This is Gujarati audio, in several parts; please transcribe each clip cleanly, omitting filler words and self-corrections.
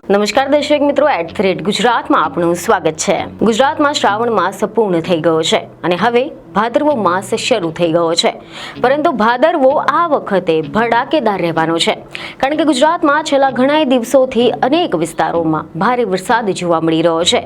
નમસ્કાર દર્શક મિત્રો, @ગુજરાતમાં આપનું સ્વાગત છે। ગુજરાતમાં શ્રાવણ માસ પૂર્ણ થઈ ગયો છે અને હવે ભાદરવો માસ શરૂ થઈ ગયો છે, પરંતુ ભાદરવો આ વખતે ભડાકેદાર રહેવાનો છે, કારણ કે ગુજરાતમાં છેલ્લા ઘણા દિવસોથી અનેક વિસ્તારોમાં ભારે વરસાદ જોવા મળી રહ્યો છે।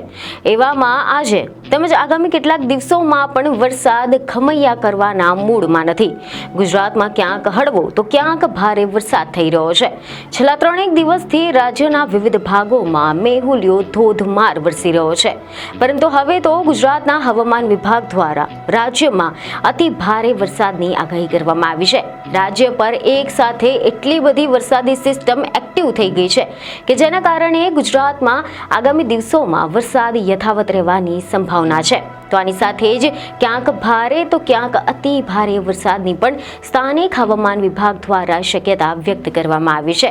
એવામાં આજે તેમજ આગામી કેટલાક દિવસોમાં પણ વરસાદ ખમૈયા કરવાના મૂડમાં નથી। ગુજરાતમાં ક્યાંક હળવો તો ક્યાંક ભારે વરસાદ થઈ રહ્યો છે। છેલ્લા 3 દિવસથી રાજ્યના વિવિધ ભાગોમાં મેહુલિયો ધોધમાર વરસી રહ્યો છે, પરંતુ હવે તો ગુજરાતના હવામાન વિભાગ દ્વારા રાજ્યમાં અતિ ભારે વરસાદની આગાહી કરવામાં આવી છે। રાજ્ય પર એક સાથે એટલી બધી વરસાદી સિસ્ટમ એક્ટિવ થઈ ગઈ છે કે જેના કારણે ગુજરાતમાં આગામી દિવસોમાં વરસાદ યથાવત રહેવાની સંભાવના છે। તો આની સાથે જ ક્યાંક ભારે તો ક્યાંક અતિ ભારે વરસાદની પણ સ્થાનિક હવામાન વિભાગ દ્વારા શક્યતા વ્યક્ત કરવામાં આવી છે।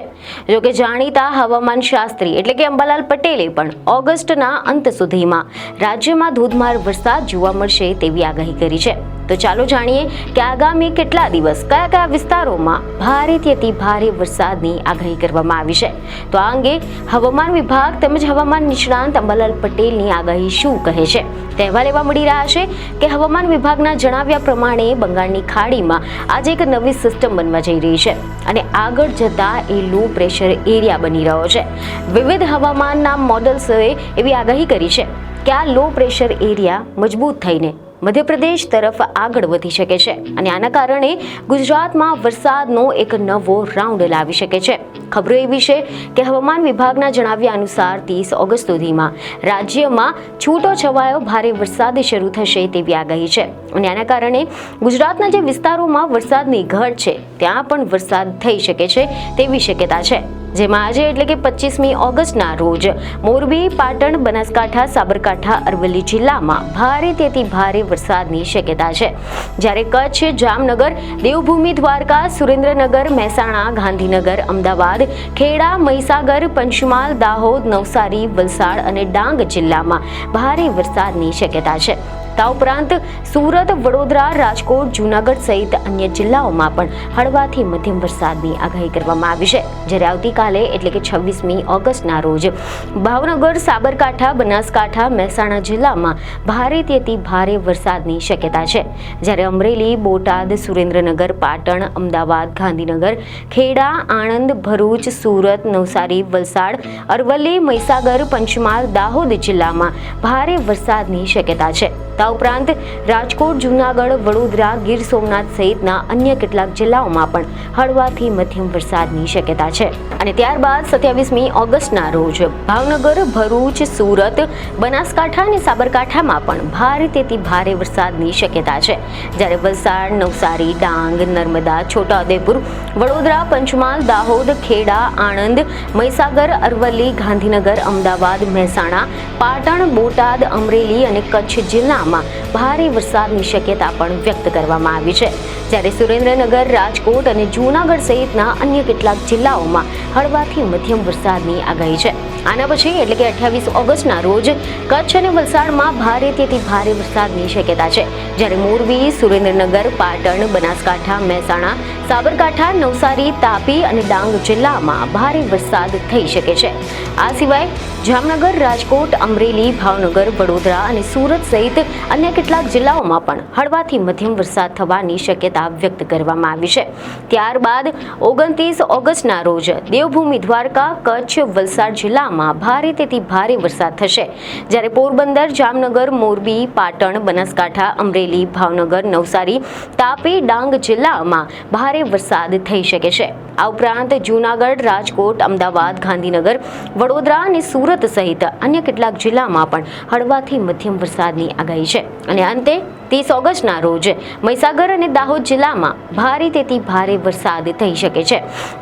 જોકે જાણીતા હવામાન શાસ્ત્રી એટલે કે અંબાલાલ પટેલે પણ ઓગસ્ટના અંત સુધીમાં રાજ્યમાં ધોધમાર વરસાદ જોવા મળશે તેવી આગાહી કરી છે। તો ચાલો જાણીએ કે આગામી કેટલા દિવસ કયા કયા વિસ્તારોમાં ભારેથી અતિ ભારે વરસાદની આગાહી કરવામાં આવી છે। તો આ અંગે હવામાન વિભાગ તેમજ હવામાન નિષ્ણાંત અંબાલાલ પટેલની આગાહી શું કહે છે તે અહેવાલ એવા મળી રહ્યા છે કે હવામાન વિભાગના જણાવ્યા પ્રમાણે બંગાળની ખાડીમાં આજે એક નવી સિસ્ટમ બનવા જઈ રહી છે અને આગળ જતા એ લો પ્રેશર એરિયા બની રહ્યો છે। વિવિધ હવામાનના મોડલ્સોએ એવી આગાહી કરી છે કે આ લો પ્રેશર એરિયા મજબૂત થઈને મધ્યપ્રદેશ તરફ આગળ વધી શકે છે અને આના કારણે ગુજરાતમાં વરસાદનો એક નવો રાઉન્ડ લાવી શકે છે। ખબરો એવી છે કે હવામાન વિભાગના જણાવ્યા અનુસાર 30 ઓગસ્ટ સુધીમાં રાજ્યમાં છૂટો છવાયો ભારે વરસાદ શરૂ થશે તેવી આગાહી છે અને આના કારણે ગુજરાતના જે વિસ્તારોમાં વરસાદની ઘટ છે ત્યાં પણ વરસાદ થઈ શકે છે તેવી શક્યતા છે। જેમાં આજે એટલે કે 25મી ઓગસ્ટના રોજ મોરબી, પાટણ, બનાસકાંઠા, સાબરકાંઠા, અરવલ્લી જિલ્લામાં ભારેથી અતિ ભારે વરસાદની શક્યતા છે, જ્યારે કચ્છ, જામનગર, દેવભૂમિ દ્વારકા, સુરેન્દ્રનગર, મહેસાણા, ગાંધીનગર, અમદાવાદ, ખેડા, મહીસાગર, પંચમહાલ, દાહોદ, નવસારી, વલસાડ અને ડાંગ જિલ્લામાં ભારે વરસાદની શક્યતા છે। તા ઉપરાંત સુરત, વડોદરા, રાજકોટ, જૂનાગઢ સહિત અન્ય જિલ્લાઓમાં પણ હળવાથી મધ્યમ વરસાદની આગાહી કરવામાં આવી છે, જ્યારે આવતીકાલે એટલે કે 26મી ઓગસ્ટના રોજ ભાવનગર, સાબરકાંઠા, બનાસકાંઠા, મહેસાણા જિલ્લામાં ભારેથી અતિ ભારે વરસાદની શક્યતા છે, જ્યારે અમરેલી, બોટાદ, સુરેન્દ્રનગર, પાટણ, અમદાવાદ, ગાંધીનગર, ખેડા, આણંદ, ભરૂચ, સુરત, નવસારી, વલસાડ, અરવલ્લી, મહીસાગર, પંચમહાલ, દાહોદ જિલ્લામાં ભારે વરસાદની શક્યતા છે। તા ઉપરાંત રાજકોટ, જૂનાગઢ, વડોદરા, ગીર સોમનાથ સહિતના અન્ય કેટલાક જિલ્લાઓમાં પણ હળવાથી મધ્યમ વરસાદની શક્યતા છે અને ત્યારબાદ 27મી ઓગસ્ટના રોજ ભાવનગર, ભરૂચ, સુરત, બનાસકાંઠા અને સાબરકાંઠામાં પણ ભારેથી ભારે વરસાદની શક્યતા છે, જ્યારે વલસાડ, નવસારી, ડાંગ, નર્મદા, છોટાઉદેપુર, વડોદરા, પંચમહાલ, દાહોદ, ખેડા, આણંદ, મહીસાગર, અરવલ્લી, ગાંધીનગર, અમદાવાદ, મહેસાણા, પાટણ, બોટાદ, અમરેલી અને કચ્છ જિલ્લામાં ભારે વરસાદની શક્યતા પણ વ્યક્ત કરવામાં આવી છે, જ્યારે સુરેન્દ્રનગર, રાજકોટ અને જૂનાગઢ સહિતના અન્ય કેટલાક જિલ્લાઓમાં હળવાથી મધ્યમ વરસાદની આગાહી છે। આના પછી એટલે કે 28 ઓગસ્ટના રોજ કચ્છ અને વલસાડમાં ભારેથી ભારે વરસાદની શક્યતા છે, જ્યારે મોરબી, સુરેન્દ્રનગર, પાટણ, બનાસકાંઠા, મહેસાણા, સાબરકાંઠા, નવસારી, તાપી અને ડાંગ જિલ્લામાં ભારે વરસાદ થઈ શકે છે। આ સિવાય જામનગર, રાજકોટ, અમરેલી, ભાવનગર, વડોદરા અને સુરત સહિત અન્ય કેટલાક જિલ્લાઓમાં પણ હળવાથી મધ્યમ વરસાદ થવાની શક્યતા વ્યક્ત કરવામાં આવી છે। ત્યારબાદ 29 ઓગસ્ટના રોજ દેવભૂમિ દ્વારકા, કચ્છ, વલસાડ જિલ્લામાં ભારેથી ભારે વરસાદ થશે, જ્યારે પોરબંદર, જામનગર, મોરબી, પાટણ, બનાસકાંઠા, અમરેલી, ભાવનગર, નવસારી, તાપી, ડાંગ જિલ્લામાં ભારે વરસાદ થઈ શકે છે। આ ઉપરાંત જૂનાગઢ, રાજકોટ, અમદાવાદ, ગાંધીનગર, વડોદરા અને સુરત સહિત અન્ય કેટલાક જિલ્લામાં પણ હળવાથી મધ્યમ વરસાદની આગાહી છે અને અંતે 30 ઓગસ્ટના રોજ મહીસાગર અને દાહોદ જિલ્લામાં ભારેથી ભારે વરસાદ થઈ શકે છે,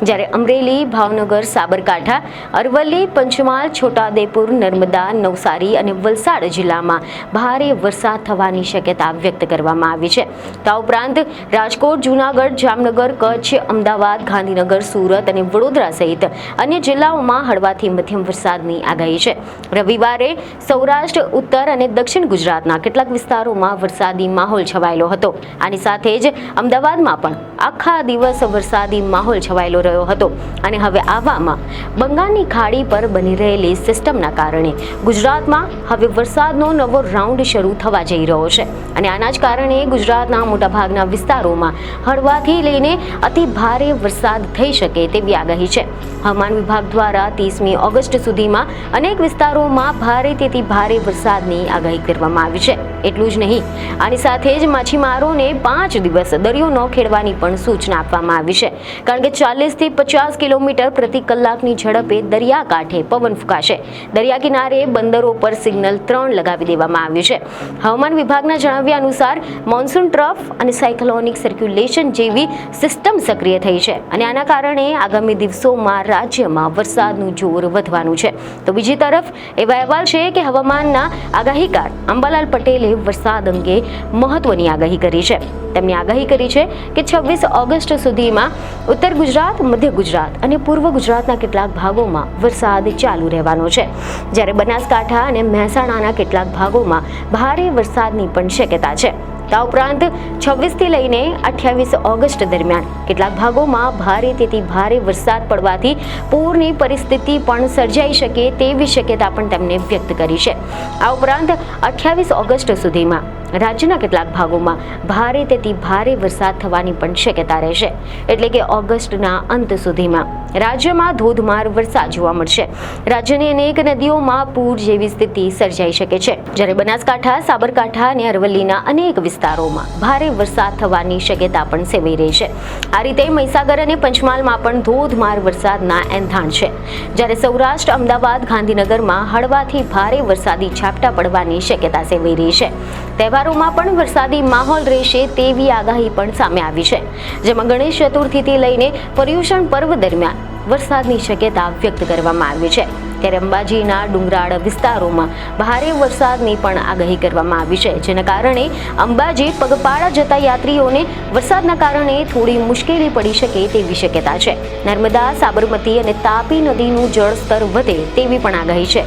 જ્યારે અમરેલી, ભાવનગર, સાબરકાંઠા, અરવલ્લી, પંચમહાલ, છોટાઉદેપુર, નર્મદા, નવસારી અને વલસાડ જિલ્લામાં ભારે વરસાદ થવાની શક્યતા વ્યક્ત કરવામાં આવી છે। આ ઉપરાંત રાજકોટ, જૂનાગઢ, જામનગર, કચ્છ, અમદાવાદ, ગાંધીનગર, સુરત અને વડોદરા સહિત અન્ય જિલ્લાઓમાં હળવાથી મધ્યમ વરસાદની આગાહી છે। રવિવારે સૌરાષ્ટ્ર, ઉત્તર અને દક્ષિણ ગુજરાતના કેટલાક વિસ્તારોમાં વરસાદ વરસાદી માહોલ છવાયેલો હતો. આની સાથે જ અમદાવાદમાં પણ આખા દિવસ વરસાદી માહોલ છવાયેલો રહ્યો હતો. અને હવે આવામાં બંગાળની ખાડી પર બની રહેલી સિસ્ટમના કારણે ગુજરાતમાં હવે વરસાદનો નવો રાઉન્ડ શરૂ થવા જઈ રહ્યો છે. અને આના જ કારણે ગુજરાતના મોટાભાગના વિસ્તારોમાં હળવાથી લઈને અતિ ભારે વરસાદ થઈ શકે તેવી આગાહી છે. હવામાન વિભાગ દ્વારા 30મી ઓગસ્ટ સુધીમાં અનેક વિસ્તારોમાં ભારેથી ભારે વરસાદની આગાહી કરવામાં આવી છે. એટલું જ નહીં, આની સાથે જ માછીમારોને 5 દિવસ દરિયો ન ખેડવાની પણ સૂચના આપવામાં આવી છે. કારણ કે 40થી 50 કિલોમીટર પ્રતિ કલાકની ઝડપે દરિયાકાંઠે પવન ફૂંકાશે. દરિયા કિનારે બંદરો પર સિગ્નલ 3 લગાવી દેવામાં આવ્યું છે. હવામાન વિભાગના જણાવ્યા અનુસાર મોન્સૂન ટ્રફ અને સાયક્લોનિક સર્ક્યુલેશન જેવી સિસ્ટમ સક્રિય થઈ છે અને આના કારણે આગામી દિવસોમાં રાજ્યમાં વરસાદનું જોર વધવાનું છે. તો બીજી તરફ એવા અહેવાલ છે કે હવામાનના આગાહીકાર અંબાલાલ પટેલે વરસાદ અંગે મહત્વની આગાહી કરી છે. તેમણે આગાહી કરી છે કે 26 ઓગસ્ટ સુધીમાં ઉત્તર ગુજરાત, મધ્ય ગુજરાત અને પૂર્વ ગુજરાતના કેટલાક ભાગોમાં વરસાદ ચાલુ રહેવાનો છે. જ્યારે બનાસકાંઠા અને મહેસાણાના કેટલાક ભાગોમાં ભારે વરસાદની પણ શક્યતા છે. આ ઉપરાંત 26 થી લઈને 28 ઓગસ્ટ દરમિયાન કેટલાક ભાગોમાં ભારેથી ભારે વરસાદ પડવાથી પૂરની પરિસ્થિતિ પણ સર્જાઈ શકે તેવી શક્યતા પણ તેમણે વ્યક્ત કરી છે. આ ઉપરાંત 28 ઓગસ્ટ સુધીમાં રાજ્યના કેટલાક ભાગોમાં ભારેથી ભારે વરસાદ થવાની પણ શક્યતા રહેશે. એટલે કે ઓગસ્ટના અંત સુધીમાં રાજ્યમાં ધોધમાર વરસાદ જોવા મળશે. રાજ્યની અનેક નદીઓમાં પૂર જેવી સ્થિતિ સર્જાઈ શકે છે. જ્યારે બનાસકાંઠા, સાબરકાંઠા અને અરવલ્લીના અનેક વિસ્તારોમાં ભારે વરસાદ થવાની શક્યતા પણ સેવાઈ રહી છે. આ રીતે મહીસાગર અને પંચમહાલમાં પણ ધોધમાર વરસાદના એંધાણ છે. જ્યારે સૌરાષ્ટ્ર, અમદાવાદ, ગાંધીનગરમાં હળવાથી ભારે વરસાદી ઝાપટા પડવાની શક્યતા સેવાઈ રહી છે. તહેવારોમાં પણ વરસાદી માહોલ રહેશે તેવી આગાહી પણ સામે આવી છે. જેમાં ગણેશ ચતુર્થીથી લઈને પર્યુષણ પર્વ દરમિયાન વરસાદની શક્યતા વ્યક્ત કરવામાં આવી છે. ત્યારે અંબાજીના ડુંગરાળ વિસ્તારોમાં ભારે વરસાદની પણ આગાહી કરવામાં આવી છે. જેના કારણે અંબાજી પગપાળા જતા યાત્રીઓને વરસાદના કારણે થોડી મુશ્કેલી પડી શકે તેવી શક્યતા છે. નર્મદા, સાબરમતી અને તાપી નદીનું જળસ્તર વધે તેવી પણ આગાહી છે.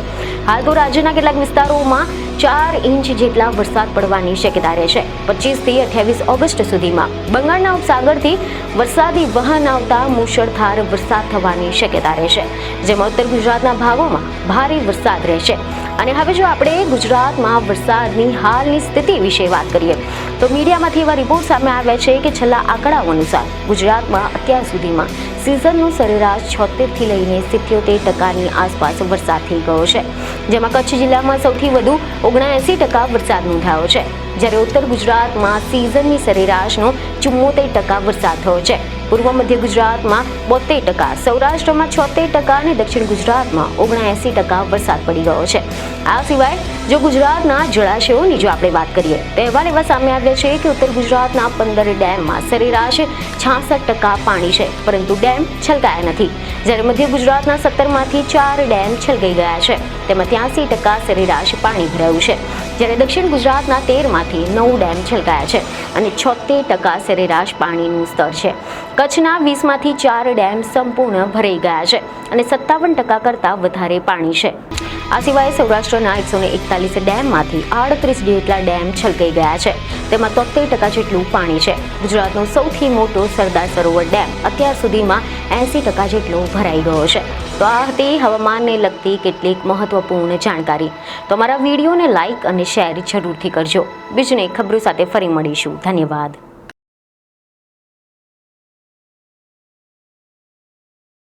હાલ તો રાજ્યના કેટલાક વિસ્તારોમાં 4 ઇંચ જેટલા વરસાદ પડવાની શક્યતા રહેશે. 25 થી 28 ઓગસ્ટ સુધીમાં બંગાળના ઉપસાગરથી વરસાદી વહન આવતા મુશળધાર વરસાદ થવાની શક્યતા રહેશે. જેમાં ઉત્તર ગુજરાતના ભાગોમાં ભારે વરસાદ રહેશે. અને હવે જો આપણે ગુજરાતમાં વરસાદની હાલની સ્થિતિ વિશે વાત કરીએ તો મીડિયામાંથી એવા રિપોર્ટ સામે આવ્યા છે કે છેલ્લા આંકડાઓ અનુસાર ગુજરાતમાં અત્યાર સુધીમાં સિઝનનો સરેરાશ 76 થી લઈને 77% આસપાસ વરસાદ થઈ ગયો છે. જેમાં કચ્છ જિલ્લામાં સૌથી વધુ 79% વરસાદ નોંધાયો છે. જ્યારે ઉત્તર ગુજરાતમાં સિઝનની સરેરાશનો 74% વરસાદ થયો છે. પૂર્વ મધ્ય ગુજરાતમાં 72%, સૌરાષ્ટ્રમાં 76% અને દક્ષિણ ગુજરાતમાં 79% વરસાદ પડી ગયો છે. આ સિવાય જો ગુજરાતના જળાશયોની જો આપણે વાત કરીએ તો અહેવાલ એવા સામે આવ્યા છે કે ઉત્તર ગુજરાતના 15 ડેમમાં સરેરાશ 66% પાણી છે, પરંતુ ડેમ છલકાયા નથી. જ્યારે મધ્ય ગુજરાતના 17માંથી 4 ડેમ છલકાઈ ગયા છે. તેમાં 83% સરેરાશ પાણી ભરાયું છે. જ્યારે દક્ષિણ ગુજરાતના 13માંથી 9 ડેમ છલકાયા છે અને 76% સરેરાશ પાણીનું સ્તર છે. કચ્છના 20માંથી 4 ડેમ સંપૂર્ણ ભરાઈ ગયા છે અને 57% કરતાં વધારે પાણી છે. આ સિવાય સૌરાષ્ટ્રના 141 ડેમમાંથી 38 જેટલા ડેમ છલકાઈ ગયા છે. તેમાં 73% જેટલું પાણી છે. ગુજરાતનો સૌથી મોટો સરદાર સરોવર ડેમ અત્યાર સુધીમાં 80% જેટલો ભરાઈ ગયો છે. તો આ હતી હવામાનને લગતી કેટલીક મહત્વપૂર્ણ જાણકારી. તો અમારા વિડીયોને લાઇક અને શેર જરૂરથી કરજો. બીજને ખબરો સાથે ફરી મળીશું. ધન્યવાદ.